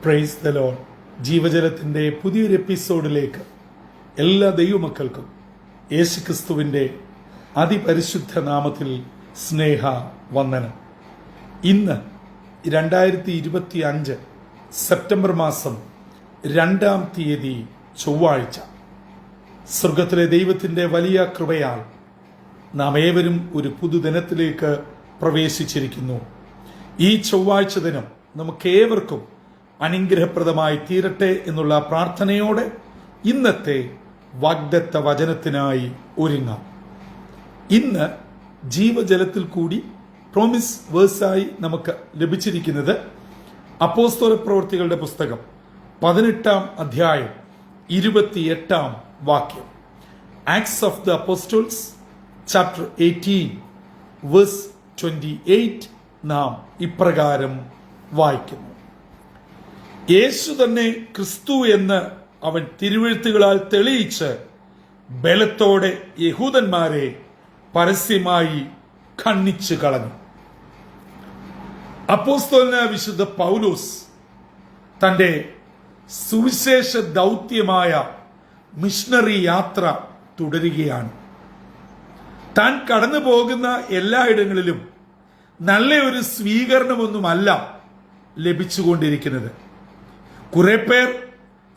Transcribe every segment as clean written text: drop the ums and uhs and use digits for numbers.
Praise the Lord. ജീവജലത്തിൻ്റെ പുതിയൊരു എപ്പിസോഡിലേക്ക് എല്ലാ ദൈവമക്കൾക്കും യേശുക്രിസ്തുവിൻ്റെ അതിപരിശുദ്ധ നാമത്തിൽ സ്നേഹ വന്ദനം. ഇന്ന് 2025 സെപ്റ്റംബർ മാസം 2-ാം തീയതി ചൊവ്വാഴ്ച. സ്വർഗത്തിലെ ദൈവത്തിൻ്റെ വലിയ കൃപയാൽ നാം ഏവരും ഒരു പുതുദിനത്തിലേക്ക് പ്രവേശിച്ചിരിക്കുന്നു. ഈ ചൊവ്വാഴ്ച ദിനം നമുക്കേവർക്കും അനുഗ്രഹപ്രദമായി തീരട്ടെ എന്നുള്ള പ്രാർത്ഥനയോടെ ഇന്നത്തെ വാഗ്ദത്ത വചനത്തിനായി ഒരുങ്ങാം. ഇന്ന് ജീവജലത്തിൽ കൂടി പ്രോമിസ് വേഴ്സായി നമുക്ക് ലഭിച്ചിരിക്കുന്നത് അപ്പോസ്തല പ്രവൃത്തികളുടെ പുസ്തകം 18-ാം അധ്യായം 28-ാം വാക്യം. Acts of the apostles chapter 18 verse 28 നാം ഇപ്രകാരം വായിക്കുന്നു: യേശു തന്നെ ക്രിസ്തു എന്ന് അവൻ തിരുവെഴുത്തുകളാൽ തെളിയിച്ച് ബലത്തോടെ യഹൂദന്മാരെ പരസ്യമായി ഖണ്ഡിച്ചു കളഞ്ഞു. അപ്പോസ്തലനായ വിശുദ്ധ പൗലോസ് തന്റെ സുവിശേഷ ദൗത്യമായ മിഷണറി യാത്ര തുടരുകയാണ്. താൻ കടന്നു പോകുന്ന എല്ലായിടങ്ങളിലും നല്ല ഒരു സ്വീകരണമൊന്നുമല്ല ലഭിച്ചുകൊണ്ടിരിക്കുന്നത്. കുറെ പേർ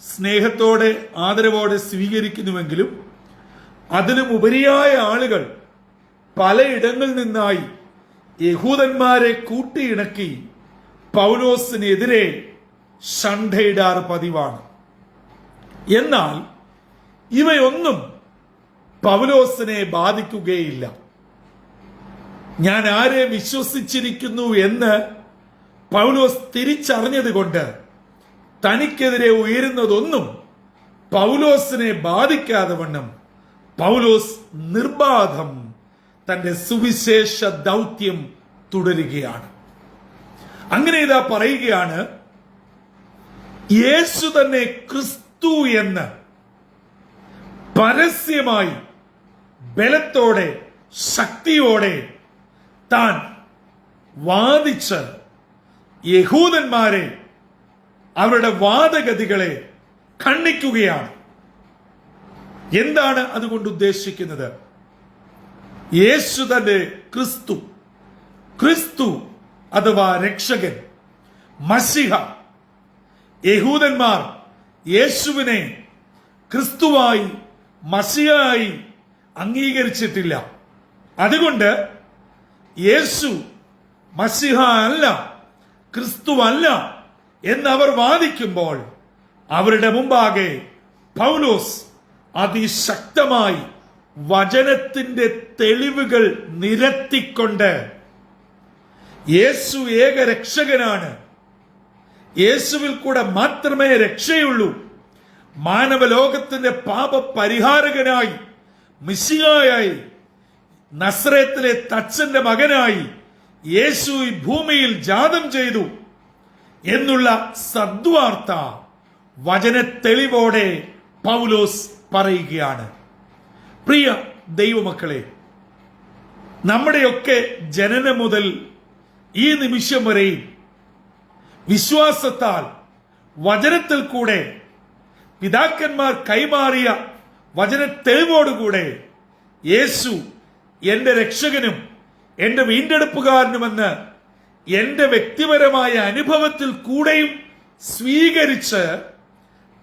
സ്നേഹത്തോടെ ആദരവോടെ സ്വീകരിക്കുന്നുവെങ്കിലും അതിനും ഉപരിയായ ആളുകൾ പലയിടങ്ങളിൽ നിന്നായി യഹൂദന്മാരെ കൂട്ടിയിണക്കി പൗലോസിനെതിരെ ശണ്ഠയിടാറ് പതിവാണ്. എന്നാൽ ഇവയൊന്നും പൗലോസിനെ ബാധിക്കുകയില്ല. ഞാൻ ആരെ വിശ്വസിച്ചിരിക്കുന്നു എന്ന് പൗലോസ് തിരിച്ചറിഞ്ഞതുകൊണ്ട് തനിക്കെതിരെ ഉയരുന്നതൊന്നും പൗലോസിനെ ബാധിക്കാതെ വണ്ണം പൗലോസ് നിർബാധം തന്റെ സുവിശേഷ ദൗത്യം തുടരുകയാണ്. അങ്ങനെ ഇതാ പറയുകയാണ്, യേശു തന്നെ ക്രിസ്തു എന്ന് പരസ്യമായി ബലത്തോടെ ശക്തിയോടെ താൻ വാദിച്ച് യഹൂദന്മാരെ അവരുടെ വാദഗതികളെ ഖണ്ഡിക്കുകയാണ്. എന്താണ് അതുകൊണ്ട് ഉദ്ദേശിക്കുന്നത്? യേശു തന്നെ ക്രിസ്തു, ക്രിസ്തു അഥവാ രക്ഷകൻ, മശിഹ. യഹൂദന്മാർ യേശുവിനെ ക്രിസ്തുവായി മശിഹയായി അംഗീകരിച്ചിട്ടില്ല. അതുകൊണ്ട് യേശു മശിഹ അല്ല, ക്രിസ്തു അല്ല എന്നവർ വാദിക്കുമ്പോൾ അവരുടെ മുമ്പാകെ പൗലോസ് അതിശക്തമായി വചനത്തിന്റെ തെളിവുകൾ നിരത്തിക്കൊണ്ട് യേശു ഏക രക്ഷകനാണ്, യേശുവിൽ കൂടെ മാത്രമേ രക്ഷയുള്ളൂ, മാനവലോകത്തിന്റെ പാപ പരിഹാരകനായി മിശിഹായായി നസ്രേത്തിലെ തച്ചന്റെ മകനായി യേശു ഈ ഭൂമിയിൽ ജാതം ചെയ്തു എന്നുള്ള സദ്വാർത്ത വചന തെളിവോടെ പൗലോസ് പറയുകയാണ്. പ്രിയ ദൈവമക്കളെ, നമ്മുടെയൊക്കെ ജനനം മുതൽ ഈ നിമിഷം വരെയും വിശ്വാസത്താൽ വചനത്തിൽ കൂടെ പിതാക്കന്മാർ കൈമാറിയ വചന തെളിവോടുകൂടെ യേശു എന്റെ രക്ഷകനും എന്റെ വീണ്ടെടുപ്പുകാരനുമെന്ന് എന്റെ വ്യക്തിപരമായ അനുഭവത്തിൽ കൂടെയും സ്വീകരിച്ച്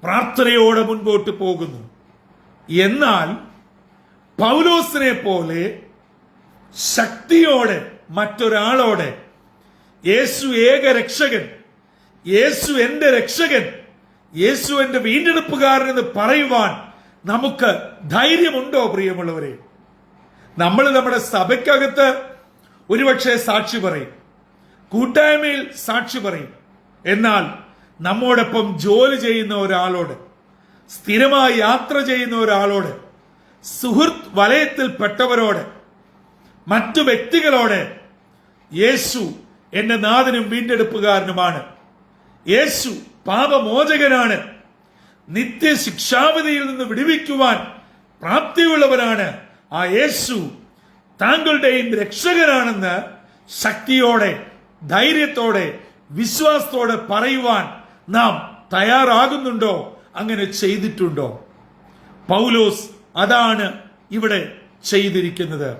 പ്രാർത്ഥനയോടെ മുൻപോട്ട് പോകുന്നു. എന്നാൽ പൗലോസിനെ പോലെ ശക്തിയോടെ മറ്റൊരാളോടെ യേശു ഏക രക്ഷകൻ, യേശു എന്റെ രക്ഷകൻ, യേശു എന്റെ വീണ്ടെടുപ്പുകാരൻ എന്ന് പറയുവാൻ നമുക്ക് ധൈര്യമുണ്ടോ? പ്രിയമുള്ളവരെ, നമ്മൾ നമ്മുടെ സഭയ്ക്കകത്ത് ഒരുപക്ഷെ സാക്ഷി പറയും, കൂട്ടായ്മയിൽ സാക്ഷി പറയും. എന്നാൽ നമ്മോടൊപ്പം ജോലി ചെയ്യുന്ന ഒരാളോട്, സ്ഥിരമായി യാത്ര ചെയ്യുന്ന ഒരാളോട്, സുഹൃത്ത് വലയത്തിൽപ്പെട്ടവരോട്, മറ്റു വ്യക്തികളോട് യേശു എന്റെ നാഥനും വീണ്ടെടുപ്പുകാരനുമാണ്, യേശു പാപമോചകനാണ്, നിത്യശിക്ഷാവിധിയിൽ നിന്ന് വിടുവിക്കുവാൻ പ്രാപ്തിയുള്ളവനാണ്, ആ യേശു താങ്കളുടെയും രക്ഷകനാണെന്ന് ശക്തിയോടെ ധൈര്യത്തോടെ വിശ്വാസത്തോടെ പറയുവാൻ നാം തയ്യാറാകുന്നുണ്ടോ? അങ്ങനെ ചെയ്തിട്ടുണ്ടോ? പൗലോസ് അതാണ് ഇവിടെ ചെയ്തിരിക്കുന്നത്.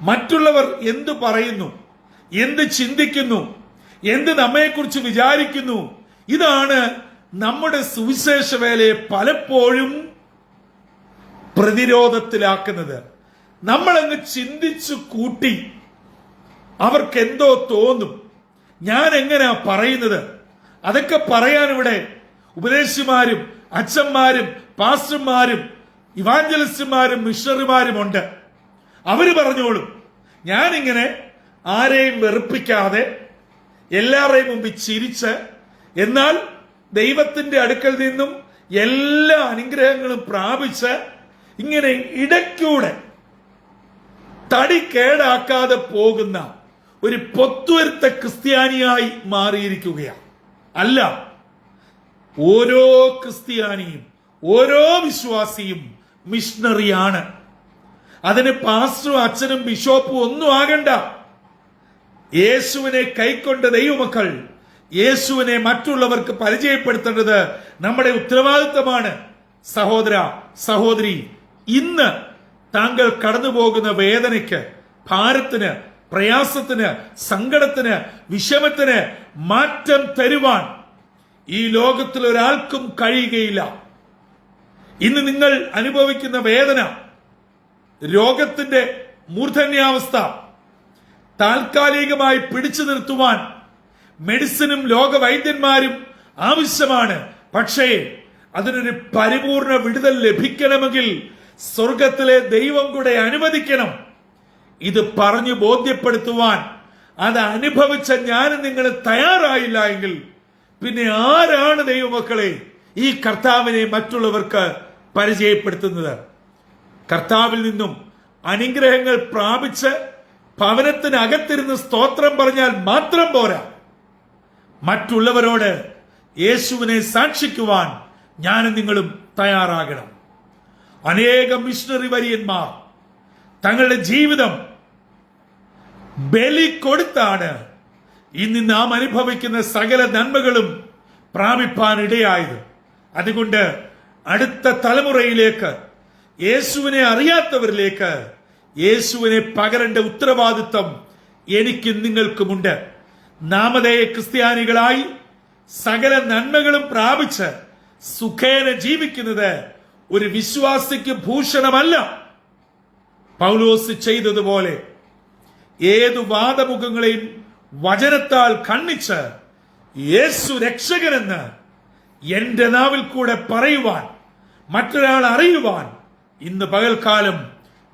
മറ്റുള്ളവർ എന്ത് പറയുന്നു, എന്ത് ചിന്തിക്കുന്നു, എന്ത് നമ്മെക്കുറിച്ച് വിചാരിക്കുന്നു, ഇതാണ് നമ്മുടെ സുവിശേഷ വേലയെ പലപ്പോഴും പ്രതിരോധത്തിലാക്കുന്നത്. നമ്മളങ്ങ് ചിന്തിച്ചു കൂട്ടി അവർക്ക് എന്തോ തോന്നും, ഞാൻ എങ്ങനെയാ പറയുന്നത്, അതൊക്കെ പറയാൻ ഇവിടെ ഉപദേശിമാരും അച്ഛന്മാരും പാസ്റ്റർമാരും ഇവാഞ്ചലിസ്റ്റുമാരും മിഷണറിമാരും ഉണ്ട്. അവര് പറഞ്ഞോളും. ഞാനിങ്ങനെ ആരെയും വെറുപ്പിക്കാതെ എല്ലാവരുടെയും മുമ്പിൽ ചിരിച്ച്, എന്നാൽ ദൈവത്തിന്റെ അടുക്കൽ നിന്നും എല്ലാ അനുഗ്രഹങ്ങളും പ്രാപിച്ച് ഇങ്ങനെ ഇടയ്ക്കൂടെ തടി കേടാക്കാതെ പോകുന്ന ഒരു പൊത്തുവരുത്ത ക്രിസ്ത്യാനിയായി മാറിയിരിക്കുകയാണ്. അല്ല, ഓരോ ക്രിസ്ത്യാനിയും ഓരോ വിശ്വാസിയും മിഷണറിയാണ്. അതിന് പാസ്റ്ററും അച്ഛനും ബിഷോപ്പും ഒന്നും ആകണ്ട. യേശുവിനെ കൈക്കൊണ്ട ദൈവമക്കൾ യേശുവിനെ മറ്റുള്ളവർക്ക് പരിചയപ്പെടുത്തേണ്ടത് നമ്മുടെ ഉത്തരവാദിത്തമാണ്. സഹോദര സഹോദരി, ഇന്ന് താങ്കൾ കടന്നു പോകുന്ന വേദനയ്ക്ക്, ഭാരത്തിന്, പ്രയാസത്തിന്, സങ്കടത്തിന്, വിഷമത്തിന് മാറ്റം തരുവാൻ ഈ ലോകത്തിൽ ഒരാൾക്കും കഴിയുകയില്ല. ഇന്ന് നിങ്ങൾ അനുഭവിക്കുന്ന വേദന, രോഗത്തിന്റെ മൂർധന്യാവസ്ഥ താൽക്കാലികമായി പിടിച്ചു നിർത്തുവാൻ മെഡിസിനും ലോകവൈദ്യന്മാരും ആവശ്യമാണ്. പക്ഷേ അതിനൊരു പരിപൂർണ വിടുതൽ ലഭിക്കണമെങ്കിൽ സ്വർഗത്തിലെ ദൈവം കൂടെ അനുവദിക്കണം. ഇത് പറഞ്ഞു ബോധ്യപ്പെടുത്തുവാൻ അത് അനുഭവിച്ച ഞാനും നിങ്ങൾ തയ്യാറായില്ല എങ്കിൽ പിന്നെ ആരാണ് ദൈവമക്കളെ ഈ കർത്താവിനെ മറ്റുള്ളവർക്ക് പരിചയപ്പെടുത്തുന്നത്? കർത്താവിൽ നിന്നും അനുഗ്രഹങ്ങൾ പ്രാപിച്ച് ഭവനത്തിനകത്തിരുന്ന് സ്തോത്രം പറഞ്ഞാൽ മാത്രം പോരാ. മറ്റുള്ളവരോട് യേശുവിനെ സാക്ഷിക്കുവാൻ ഞാനും നിങ്ങളും തയ്യാറാകണം. അനേകം മിഷണറി വര്യന്മാർ തങ്ങളുടെ ജീവിതം ബലി കൊടുത്താണ് ഇന്ന് നാം അനുഭവിക്കുന്ന സകല നന്മകളും പ്രാപിപ്പാൻ ഇടയായത്. അതുകൊണ്ട് അടുത്ത തലമുറയിലേക്ക്, യേശുവിനെ അറിയാത്തവരിലേക്ക് യേശുവിനെ പകരേണ്ട ഉത്തരവാദിത്വം എനിക്കും നിങ്ങൾക്കുമുണ്ട്. നാമധേയ ക്രിസ്ത്യാനികളായി സകല നന്മകളും പ്രാപിച്ച് സുഖേന ജീവിക്കുന്നത് ഒരു വിശ്വാസിക്ക് ഭൂഷണമല്ല. പൗലോസ് ചെയ്തതുപോലെ ഏതു വാദമുഖങ്ങളെയും വചനത്താൽ ഖണ്ഡിച്ച് യേശു രക്ഷകനെന്ന് എന്റെ നാവിൽ കൂടെ പറയുവാൻ, മറ്റൊരാൾ അറിയുവാൻ ഇന്ന് പകൽക്കാലം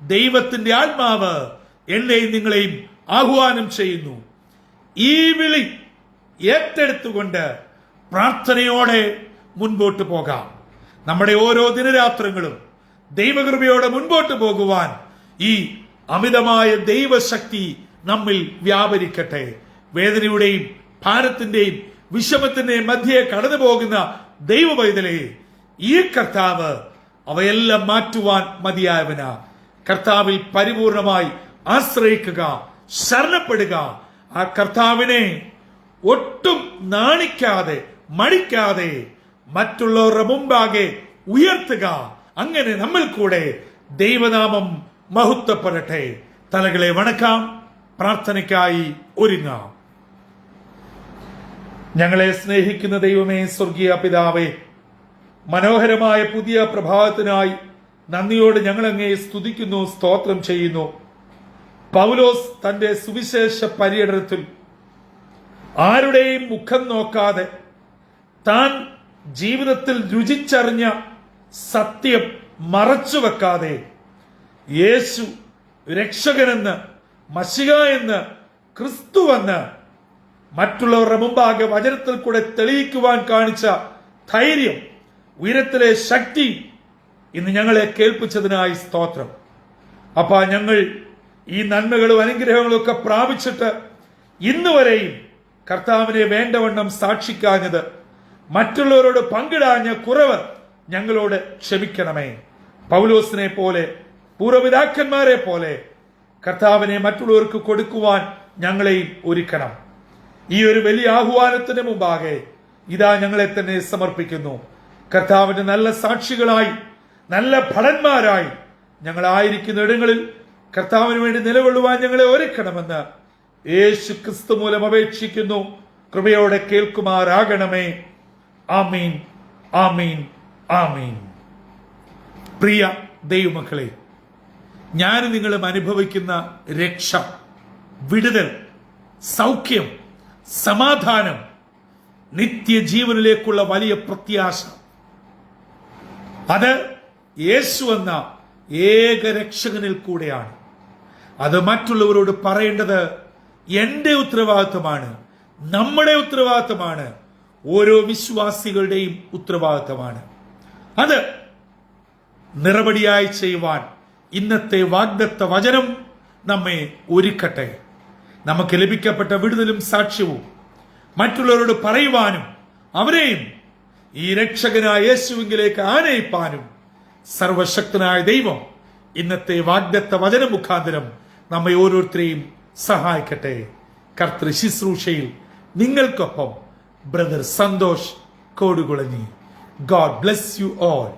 ദൈവത്തിന്റെ ആത്മാവ് എന്നെയും നിങ്ങളെയും ആഹ്വാനം ചെയ്യുന്നു. ഈ വിളി ഏറ്റെടുത്തുകൊണ്ട് പ്രാർത്ഥനയോടെ മുൻപോട്ട് പോകാം. നമ്മുടെ ഓരോ ദിനരാത്രങ്ങളും ദൈവകൃപയോടെ മുൻപോട്ട് പോകുവാൻ ഈ അമിതമായ ദൈവശക്തി നമ്മിൽ വ്യാപരിക്കട്ടെ. വേദനയുടെയും ഭാരത്തിന്റെയും വിഷമത്തിന്റെയും മധ്യേ കടന്നു പോകുന്ന ദൈവ പൈതലേ, ഈ കർത്താവ് അവയെല്ലാം മാറ്റുവാൻ മതിയായവനാ. കർത്താവിൽ പരിപൂർണമായി ആശ്രയിക്കുക, ശരണപ്പെടുക. ആ കർത്താവിനെ ഒട്ടും നാണിക്കാതെ മടിക്കാതെ മറ്റുള്ളവരുടെ മുമ്പാകെ ഉയർത്തുക. അങ്ങനെ നമ്മൾ കൂടെ ദൈവനാമം മഹത്വപ്പെടട്ടെ. തലകളെ വണക്കാം, പ്രാർത്ഥനയ്ക്കായി ഒരുങ്ങാം. ഞങ്ങളെ സ്നേഹിക്കുന്ന ദൈവമേ, സ്വർഗീയ പിതാവേ, മനോഹരമായ പുതിയ പ്രഭാതത്തിനായി നന്ദിയോട് ഞങ്ങൾ അങ്ങയെ സ്തുതിക്കുന്നു, സ്തോത്രം ചെയ്യുന്നു. പൗലോസ് തന്റെ സുവിശേഷ പര്യടനത്തിൽ ആരുടെയും മുഖം നോക്കാതെ താൻ ജീവിതത്തിൽ രുചിച്ചറിഞ്ഞ സത്യം മറച്ചുവെക്കാതെ യേശു രക്ഷകനെന്ന്, മശിഹ എന്ന്, ക്രിസ്തുവെന്ന് മറ്റുള്ളവരുടെ മുമ്പാകെ വചനത്തിൽ കൂടെ തെളിയിക്കുവാൻ കാണിച്ച ധൈര്യം, ഉയരത്തിലെ ശക്തി ഇന്ന് ഞങ്ങളെ കേൾപ്പിച്ചതിനായി സ്തോത്രം. അപ്പാ, ഞങ്ങൾ ഈ നന്മകളും അനുഗ്രഹങ്ങളും ഒക്കെ പ്രാപിച്ചിട്ട് ഇന്ന് വരെയും കർത്താവിനെ വേണ്ടവണ്ണം സാക്ഷിക്കാഞ്ഞത്, മറ്റുള്ളവരോട് പങ്കിടാഞ്ഞ കുറവ് ഞങ്ങളോട് ക്ഷമിക്കണമേ. പൗലോസിനെ പോലെ, പൂർവ്വപിതാക്കന്മാരെ പോലെ കർത്താവിനെ മറ്റുള്ളവർക്ക് കൊടുക്കുവാൻ ഞങ്ങളെയും ഒരുക്കണം. ഈ ഒരു വലിയ ആഹ്വാനത്തിന് മുമ്പാകെ ഇതാ ഞങ്ങളെ തന്നെ സമർപ്പിക്കുന്നു. കർത്താവിന്റെ നല്ല സാക്ഷികളായി, നല്ല ഭടന്മാരായി ഞങ്ങളായിരിക്കുന്ന ഇടങ്ങളിൽ കർത്താവിന് വേണ്ടി നിലകൊള്ളുവാൻ ഞങ്ങളെ ഒരുക്കണമെന്ന് യേശു ക്രിസ്തു മൂലം അപേക്ഷിക്കുന്നു. കൃപയോടെ കേൾക്കുമാറാകണമേ. ആമീൻ, ആമീൻ, ആമീൻ. പ്രിയ ദൈവമക്കളെ, ഞാൻ നിങ്ങളും അനുഭവിക്കുന്ന രക്ഷ, വിടുതൽ, സൗഖ്യം, സമാധാനം, നിത്യജീവനിലേക്കുള്ള വലിയ പ്രത്യാശ, അത് യേശു എന്ന ഏക രക്ഷകനിൽ കൂടെയാണ്. അത് മറ്റുള്ളവരോട് പറയേണ്ടത് എന്റെ ഉത്തരവാദിത്തമാണ്, നമ്മുടെ ഉത്തരവാദിത്തമാണ്, ഓരോ വിശ്വാസികളുടെയും ഉത്തരവാദിത്തമാണ്. അത് നിറപടിയായി ചെയ്യുവാൻ ഇന്നത്തെ വാഗ്ദത്ത വചനം നമ്മെ ഒരുക്കട്ടെ. നമുക്ക് ലഭിക്കപ്പെട്ട വിടുതലും സാക്ഷ്യവും മറ്റുള്ളവരോട് പറയുവാനും അവരെയും ഈ രക്ഷകനായ യേശുവിലേക്ക് ആനയിപ്പാനും സർവശക്തനായ ദൈവം ഇന്നത്തെ വാഗ്ദത്ത വചന മുഖാന്തരം നമ്മെ ഓരോരുത്തരെയും സഹായിക്കട്ടെ. കർത്തൃ ശുശ്രൂഷയിൽ നിങ്ങൾക്കൊപ്പം brother Santhosh Kodukulanji. God bless you all.